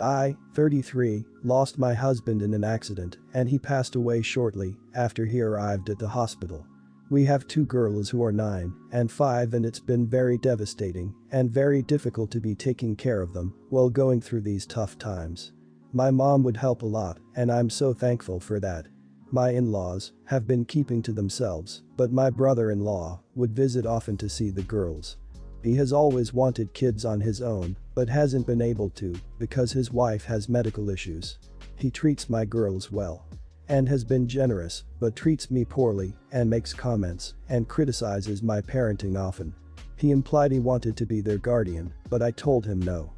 I, 33, lost my husband in an accident and he passed away shortly after he arrived at the hospital. We have two girls who are 9 and 5 and it's been very devastating and very difficult to be taking care of them while going through these tough times. My mom would help a lot and I'm so thankful for that. My in-laws have been keeping to themselves, but my brother-in-law would visit often to see the girls. He has always wanted kids on his own, but hasn't been able to because his wife has medical issues. He treats my girls well and has been generous, but treats me poorly and makes comments and criticizes my parenting often. He implied he wanted to be their guardian, but I told him no.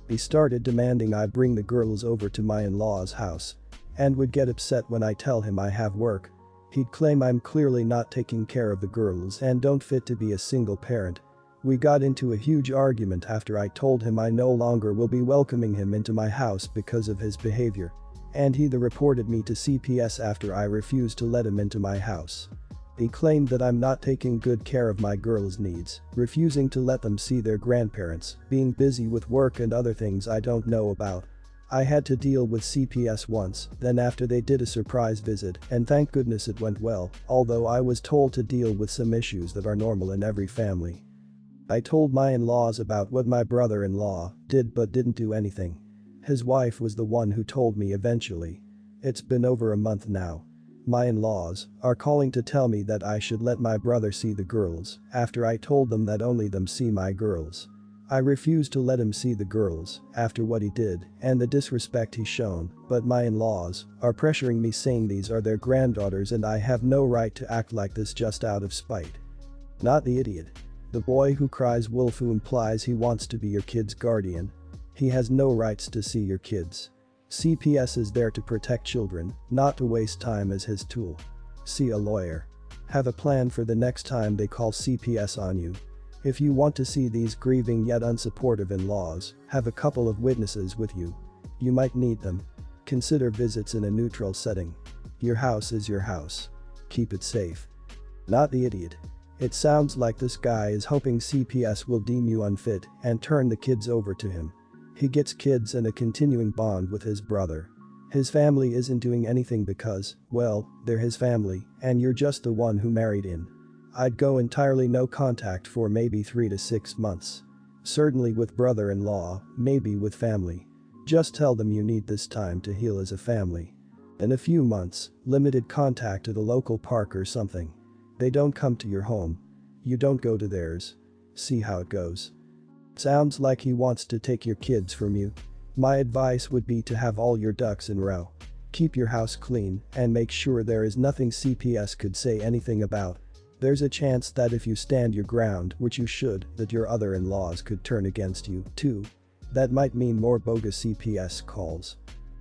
He started demanding I bring the girls over to my in-laws' house and would get upset when I tell him I have work. He'd claim I'm clearly not taking care of the girls and don't fit to be a single parent. We got into a huge argument after I told him I no longer will be welcoming him into my house because of his behavior. And he reported me to CPS after I refused to let him into my house. He claimed that I'm not taking good care of my girls' needs, refusing to let them see their grandparents, being busy with work and other things I don't know about. I had to deal with CPS once, then after they did a surprise visit and thank goodness it went well, although I was told to deal with some issues that are normal in every family. I told my in-laws about what my brother-in-law did but didn't do anything. His wife was the one who told me eventually. It's been over a month now. My in-laws are calling to tell me that I should let my brother see the girls after I told them that only them see my girls. I refused to let him see the girls after what he did and the disrespect he's shown, but my in-laws are pressuring me saying these are their granddaughters and I have no right to act like this just out of spite. Not the idiot. The boy who cries wolf who implies he wants to be your kid's guardian. He has no rights to see your kids. CPS is there to protect children, not to waste time as his tool. See a lawyer. Have a plan for the next time they call CPS on you. If you want to see these grieving yet unsupportive in-laws, have a couple of witnesses with you. You might need them. Consider visits in a neutral setting. Your house is your house. Keep it safe. Not the idiot. It sounds like this guy is hoping CPS will deem you unfit and turn the kids over to him. He gets kids and a continuing bond with his brother. His family isn't doing anything because, well, they're his family and you're just the one who married in. I'd go entirely no contact for maybe 3 to 6 months. Certainly with brother-in-law, maybe with family. Just tell them you need this time to heal as a family. In a few months, limited contact at a local park or something. They don't come to your home. You don't go to theirs. See how it goes. Sounds like he wants to take your kids from you. My advice would be to have all your ducks in a row. Keep your house clean and make sure there is nothing CPS could say anything about. There's a chance that if you stand your ground, which you should, that your other in-laws could turn against you, too. That might mean more bogus CPS calls.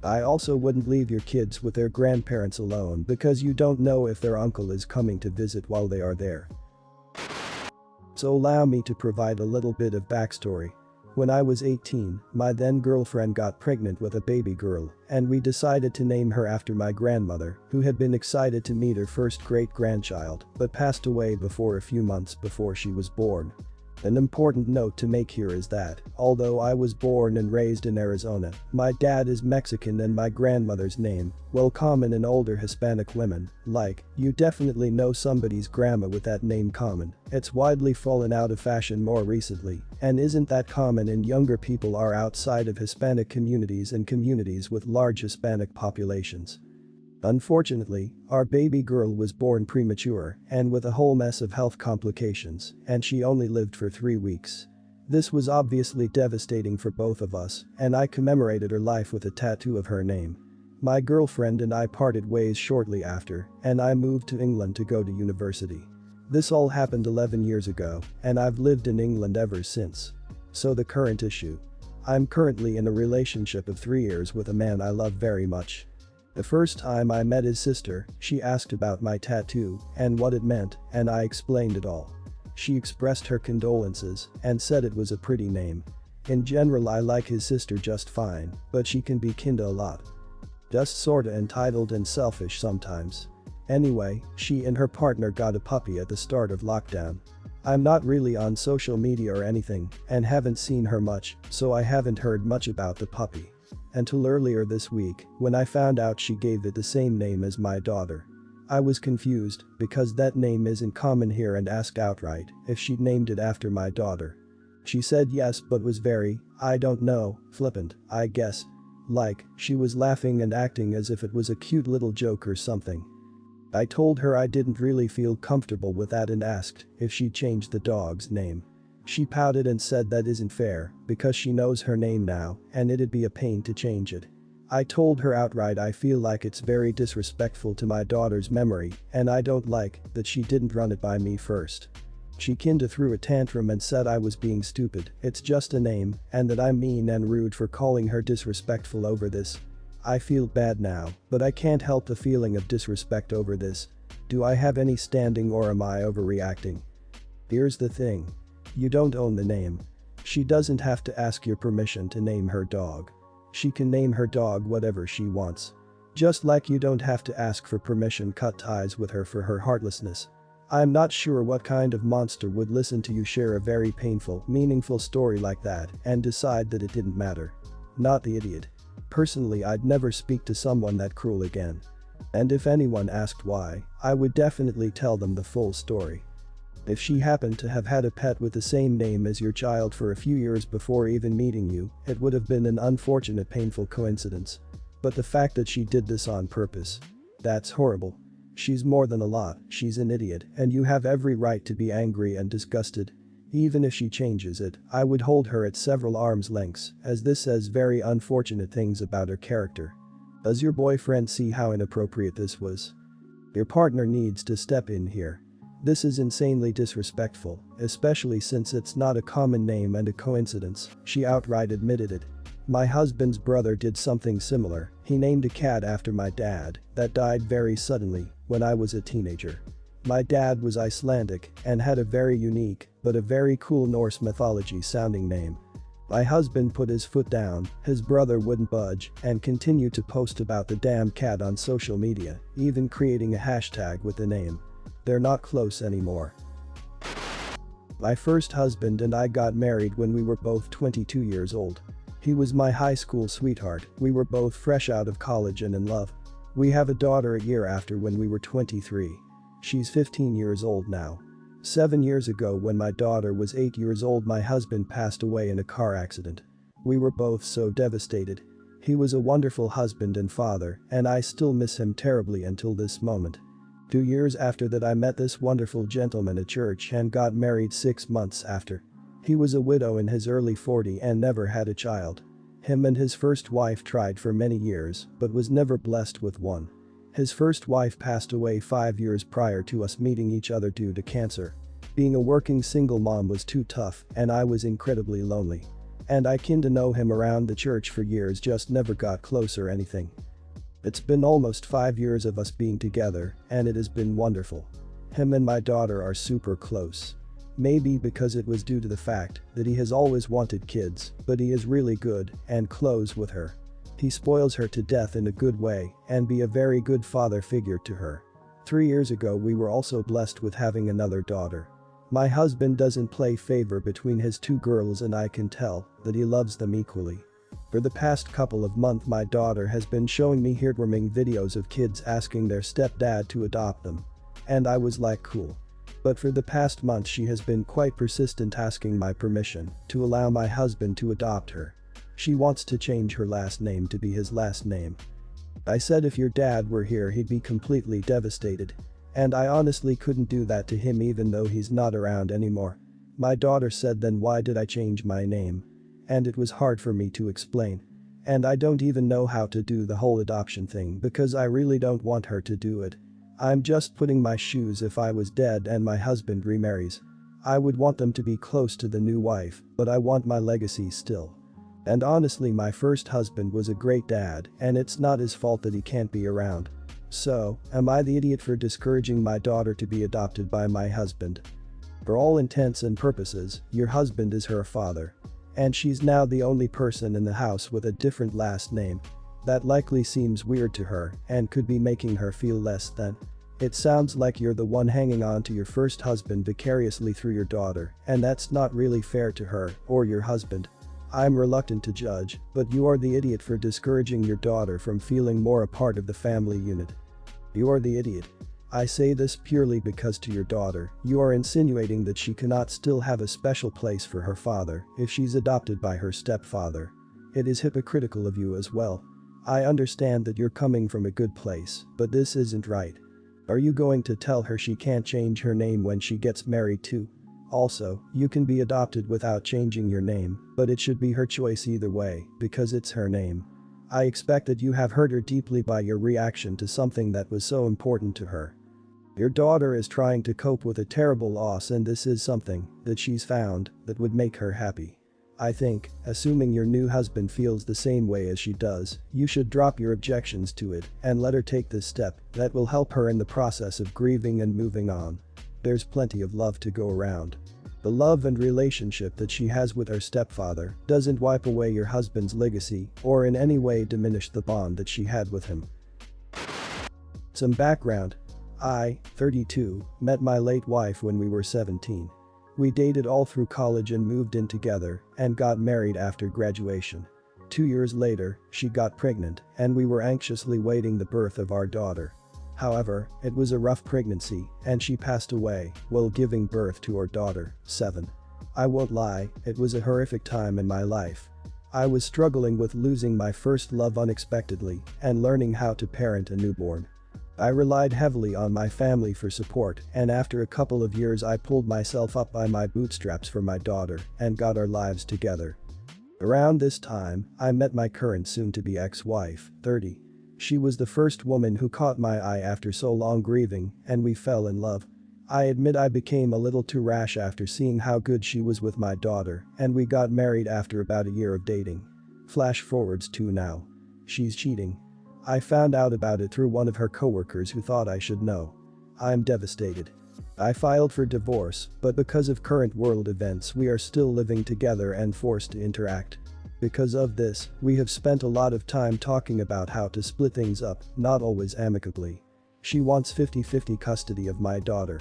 I also wouldn't leave your kids with their grandparents alone because you don't know if their uncle is coming to visit while they are there. So allow me to provide a little bit of backstory. When I was 18, my then girlfriend got pregnant with a baby girl, and we decided to name her after my grandmother, who had been excited to meet her first great-grandchild, but passed away before a few months before she was born. An important note to make here is that, although I was born and raised in Arizona, my dad is Mexican and my grandmother's name, well common in older Hispanic women, like, you definitely know somebody's grandma with that name common. It's widely fallen out of fashion more recently, and isn't that common in younger people are outside of Hispanic communities and communities with large Hispanic populations. Unfortunately, our baby girl was born premature and with a whole mess of health complications, and she only lived for 3 weeks. This was obviously devastating for both of us, and I commemorated her life with a tattoo of her name. My girlfriend and I parted ways shortly after, and I moved to England to go to university. This all happened 11 years ago, and I've lived in England ever since. So the current issue. I'm currently in a relationship of 3 years with a man I love very much. The first time I met his sister, she asked about my tattoo and what it meant, and I explained it all. She expressed her condolences and said it was a pretty name. In general, I like his sister just fine, but she can be kinda a lot. Just sorta entitled and selfish sometimes. Anyway, she and her partner got a puppy at the start of lockdown. I'm not really on social media or anything and haven't seen her much, so I haven't heard much about the puppy. until earlier this week when I found out she gave it the same name as my daughter. I was confused because that name isn't common here and asked outright if she'd named it after my daughter. She said yes but was very, I don't know, flippant, I guess. Like, she was laughing and acting as if it was a cute little joke or something. I told her I didn't really feel comfortable with that and asked if she'd changed the dog's name. She pouted and said that isn't fair because she knows her name now and it'd be a pain to change it. I told her outright I feel like it's very disrespectful to my daughter's memory and I don't like that she didn't run it by me first. She kinda threw a tantrum and said I was being stupid, it's just a name, and that I'm mean and rude for calling her disrespectful over this. I feel bad now, but I can't help the feeling of disrespect over this. Do I have any standing or am I overreacting? Here's the thing. You don't own the name. She doesn't have to ask your permission to name her dog. She can name her dog whatever she wants. Just like you don't have to ask for permission cut ties with her for her heartlessness. I'm not sure what kind of monster would listen to you share a very painful, meaningful story like that and decide that it didn't matter. Not the idiot. Personally, I'd never speak to someone that cruel again. And if anyone asked why, I would definitely tell them the full story. If she happened to have had a pet with the same name as your child for a few years before even meeting you, it would have been an unfortunate painful coincidence. But the fact that she did this on purpose. That's horrible. She's more than a lot, she's an idiot, and you have every right to be angry and disgusted. Even if she changes it, I would hold her at several arms lengths, as this says very unfortunate things about her character. Does your boyfriend see how inappropriate this was? Your partner needs to step in here. This is insanely disrespectful, especially since it's not a common name and a coincidence, she outright admitted it. My husband's brother did something similar, he named a cat after my dad, that died very suddenly, when I was a teenager. My dad was Icelandic and had a very unique, but a very cool Norse mythology sounding name. My husband put his foot down, his brother wouldn't budge, and continued to post about the damn cat on social media, even creating a hashtag with the name. They're not close anymore. My first husband and I got married when we were both 22 years old. He was my high school sweetheart, we were both fresh out of college and in love. We have a daughter a year after when we were 23. She's 15 years old now. 7 years ago when my daughter was 8 years old my husband passed away in a car accident. We were both so devastated. He was a wonderful husband and father and I still miss him terribly until this moment. 2 years after that I met this wonderful gentleman at church and got married 6 months after. He was a widow in his early 40s and never had a child. Him and his first wife tried for many years but was never blessed with one. His first wife passed away 5 years prior to us meeting each other due to cancer. Being a working single mom was too tough and I was incredibly lonely. And I kinda know him around the church for years, just never got close or anything. It's been almost 5 years of us being together and it has been wonderful. Him and my daughter are super close. Maybe because it was due to the fact that he has always wanted kids, but he is really good and close with her. He spoils her to death in a good way and be a very good father figure to her. 3 years ago we were also blessed with having another daughter. My husband doesn't play favor between his 2 girls and I can tell that he loves them equally. For the past couple of months my daughter has been showing me heartwarming videos of kids asking their stepdad to adopt them. And I was like cool. But for the past month she has been quite persistent asking my permission to allow my husband to adopt her. She wants to change her last name to be his last name. I said if your dad were here he'd be completely devastated. And I honestly couldn't do that to him even though he's not around anymore. My daughter said then why did I change my name? And it was hard for me to explain. And I don't even know how to do the whole adoption thing because I really don't want her to do it. I'm just putting my shoes if I was dead and my husband remarries. I would want them to be close to the new wife, but I want my legacy still. And honestly my first husband was a great dad and it's not his fault that he can't be around. So, am I the idiot for discouraging my daughter to be adopted by my husband? For all intents and purposes, your husband is her father. And she's now the only person in the house with a different last name. That likely seems weird to her and could be making her feel less than. It sounds like you're the one hanging on to your first husband vicariously through your daughter and that's not really fair to her or your husband. I'm reluctant to judge, but you are the idiot for discouraging your daughter from feeling more a part of the family unit. You are the idiot. I say this purely because to your daughter, you are insinuating that she cannot still have a special place for her father if she's adopted by her stepfather. It is hypocritical of you as well. I understand that you're coming from a good place, but this isn't right. Are you going to tell her she can't change her name when she gets married too? Also, you can be adopted without changing your name, but it should be her choice either way, because it's her name. I expect that you have hurt her deeply by your reaction to something that was so important to her. Your daughter is trying to cope with a terrible loss, and this is something that she's found that would make her happy. I think, assuming your new husband feels the same way as she does, you should drop your objections to it and let her take this step that will help her in the process of grieving and moving on. There's plenty of love to go around. The love and relationship that she has with her stepfather doesn't wipe away your husband's legacy or in any way diminish the bond that she had with him. Some background. I, 32, met my late wife when we were 17. We dated all through college and moved in together and got married after graduation. 2 years later, she got pregnant and we were anxiously waiting the birth of our daughter. However, it was a rough pregnancy and she passed away while giving birth to our daughter, 7. I won't lie, it was a horrific time in my life. I was struggling with losing my first love unexpectedly and learning how to parent a newborn. I relied heavily on my family for support, and after a couple of years I pulled myself up by my bootstraps for my daughter and got our lives together. Around this time, I met my current soon-to-be ex-wife, 30. She was the first woman who caught my eye after so long grieving, and we fell in love. I admit I became a little too rash after seeing how good she was with my daughter, and we got married after about a year of dating. Flash forwards to now. She's cheating. I found out about it through one of her coworkers who thought I should know. I'm devastated. I filed for divorce, but because of current world events we are still living together and forced to interact. Because of this, we have spent a lot of time talking about how to split things up, not always amicably. She wants 50-50 custody of my daughter.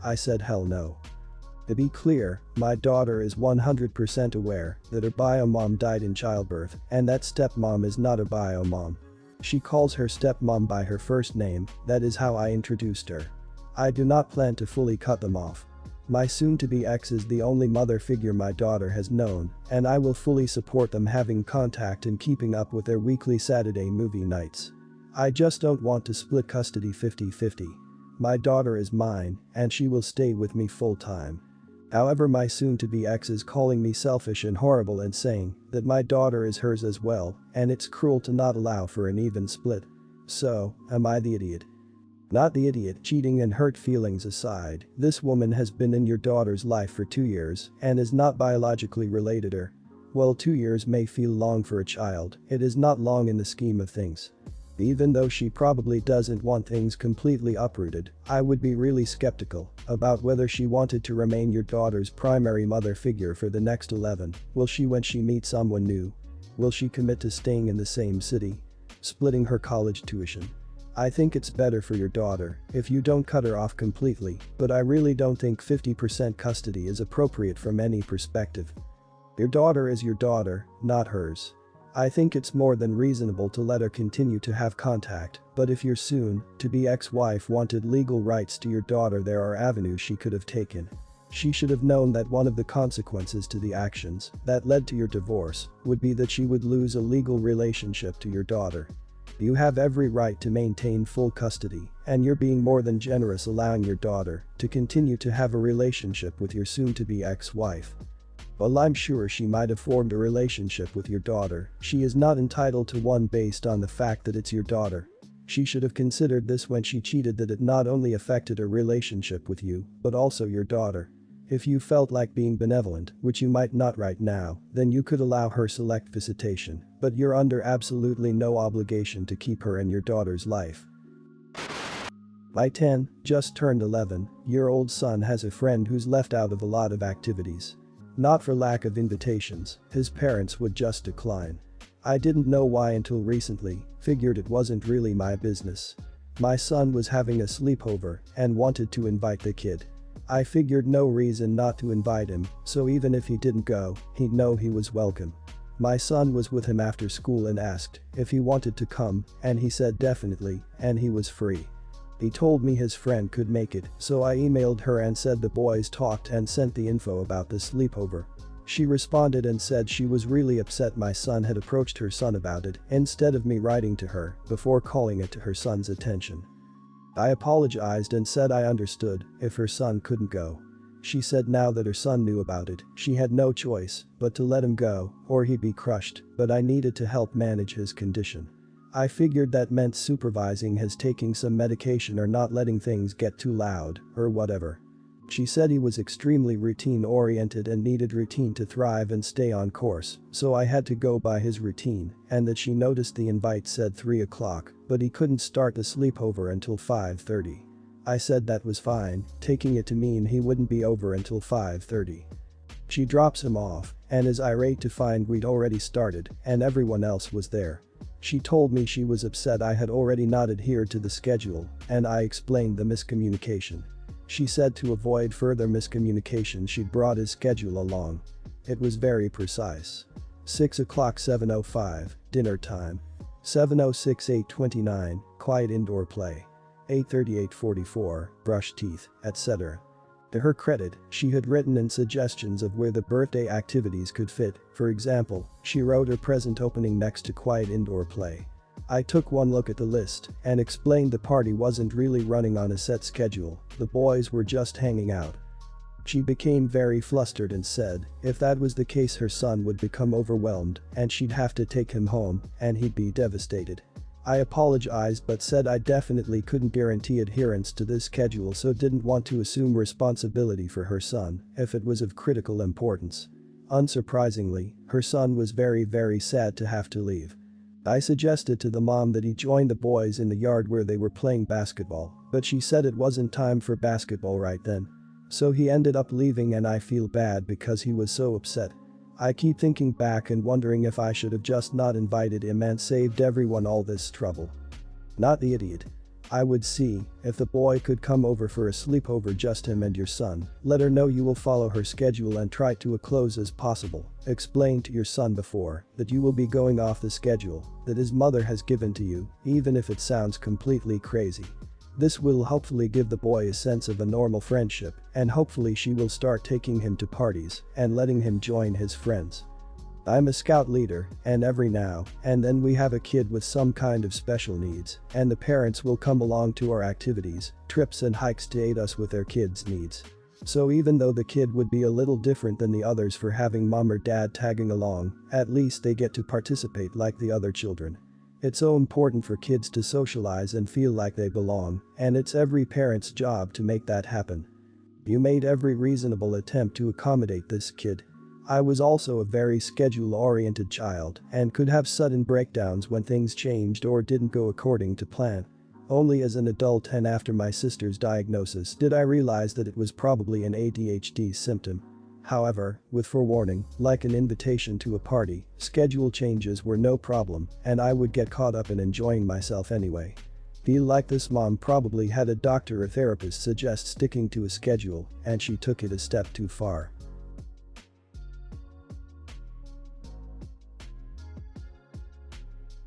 I said hell no. To be clear, my daughter is 100% aware that her bio mom died in childbirth and that stepmom is not a bio mom. She calls her stepmom by her first name, that is how I introduced her. I do not plan to fully cut them off. My soon-to-be ex is the only mother figure my daughter has known, and I will fully support them having contact and keeping up with their weekly Saturday movie nights. I just don't want to split custody 50-50. My daughter is mine, and she will stay with me full-time. However, my soon-to-be ex is calling me selfish and horrible and saying that my daughter is hers as well, and it's cruel to not allow for an even split. So, am I the idiot? Not the idiot. Cheating and hurt feelings aside, this woman has been in your daughter's life for 2 years and is not biologically related to her. While 2 years may feel long for a child, it is not long in the scheme of things. Even though she probably doesn't want things completely uprooted, I would be really skeptical about whether she wanted to remain your daughter's primary mother figure for the next 11. Will she when she meets someone new? Will she commit to staying in the same city? Splitting her college tuition? I think it's better for your daughter if you don't cut her off completely, but I really don't think 50% custody is appropriate from any perspective. Your daughter is your daughter, not hers. I think it's more than reasonable to let her continue to have contact, but if your soon-to-be ex-wife wanted legal rights to your daughter, there are avenues she could have taken. She should have known that one of the consequences to the actions that led to your divorce would be that she would lose a legal relationship to your daughter. You have every right to maintain full custody, and you're being more than generous allowing your daughter to continue to have a relationship with your soon-to-be ex-wife. While I'm sure she might have formed a relationship with your daughter, she is not entitled to one based on the fact that it's your daughter. She should have considered this when she cheated, that it not only affected her relationship with you, but also your daughter. If you felt like being benevolent, which you might not right now, then you could allow her select visitation, but you're under absolutely no obligation to keep her in your daughter's life. My 10, just turned 11-year-old son has a friend who's left out of a lot of activities. Not for lack of invitations, his parents would just decline. I didn't know why until recently, figured it wasn't really my business. My son was having a sleepover and wanted to invite the kid. I figured no reason not to invite him, so even if he didn't go, he'd know he was welcome. My son was with him after school and asked if he wanted to come, and he said definitely, and he was free. He told me his friend could make it, so I emailed her and said the boys talked and sent the info about the sleepover. She responded and said she was really upset my son had approached her son about it instead of me writing to her before calling it to her son's attention. I apologized and said I understood if her son couldn't go. She said now that her son knew about it, she had no choice but to let him go or he'd be crushed, but I needed to help manage his condition. I figured that meant supervising his taking some medication or not letting things get too loud or whatever. She said he was extremely routine-oriented and needed routine to thrive and stay on course, so I had to go by his routine, and that she noticed the invite said 3 o'clock, but he couldn't start the sleepover until 5:30. I said that was fine, taking it to mean he wouldn't be over until 5:30. She drops him off and is irate to find we'd already started and everyone else was there. She told me she was upset I had already not adhered to the schedule, and I explained the miscommunication. She said to avoid further miscommunication she'd brought his schedule along. It was very precise. 6 o'clock 7:05, dinner time. 7:06 8:29, quiet indoor play. 8:30 8:44, brush teeth, etc. To her credit, she had written in suggestions of where the birthday activities could fit, for example, she wrote her present opening next to quiet indoor play. I took one look at the list and explained the party wasn't really running on a set schedule, the boys were just hanging out. She became very flustered and said if that was the case her son would become overwhelmed and she'd have to take him home and he'd be devastated. I apologized but said I definitely couldn't guarantee adherence to this schedule so didn't want to assume responsibility for her son if it was of critical importance. Unsurprisingly, her son was very sad to have to leave. I suggested to the mom that he join the boys in the yard where they were playing basketball, but she said it wasn't time for basketball right then. So he ended up leaving and I feel bad because he was so upset. I keep thinking back and wondering if I should have just not invited him and saved everyone all this trouble. Not the idiot. I would see if the boy could come over for a sleepover, just him and your son. Let her know you will follow her schedule and try to a close as possible. Explain to your son before that you will be going off the schedule that his mother has given to you, even if it sounds completely crazy. This will hopefully give the boy a sense of a normal friendship, and hopefully she will start taking him to parties and letting him join his friends. I'm a scout leader, and every now and then we have a kid with some kind of special needs, and the parents will come along to our activities, trips and hikes to aid us with their kids' needs. So even though the kid would be a little different than the others for having mom or dad tagging along, at least they get to participate like the other children. It's so important for kids to socialize and feel like they belong, and it's every parent's job to make that happen. You made every reasonable attempt to accommodate this kid. I was also a very schedule-oriented child and could have sudden breakdowns when things changed or didn't go according to plan. Only as an adult and after my sister's diagnosis did I realize that it was probably an ADHD symptom. However, with forewarning, like an invitation to a party, schedule changes were no problem and I would get caught up in enjoying myself anyway. Feel like this mom probably had a doctor or therapist suggest sticking to a schedule and she took it a step too far.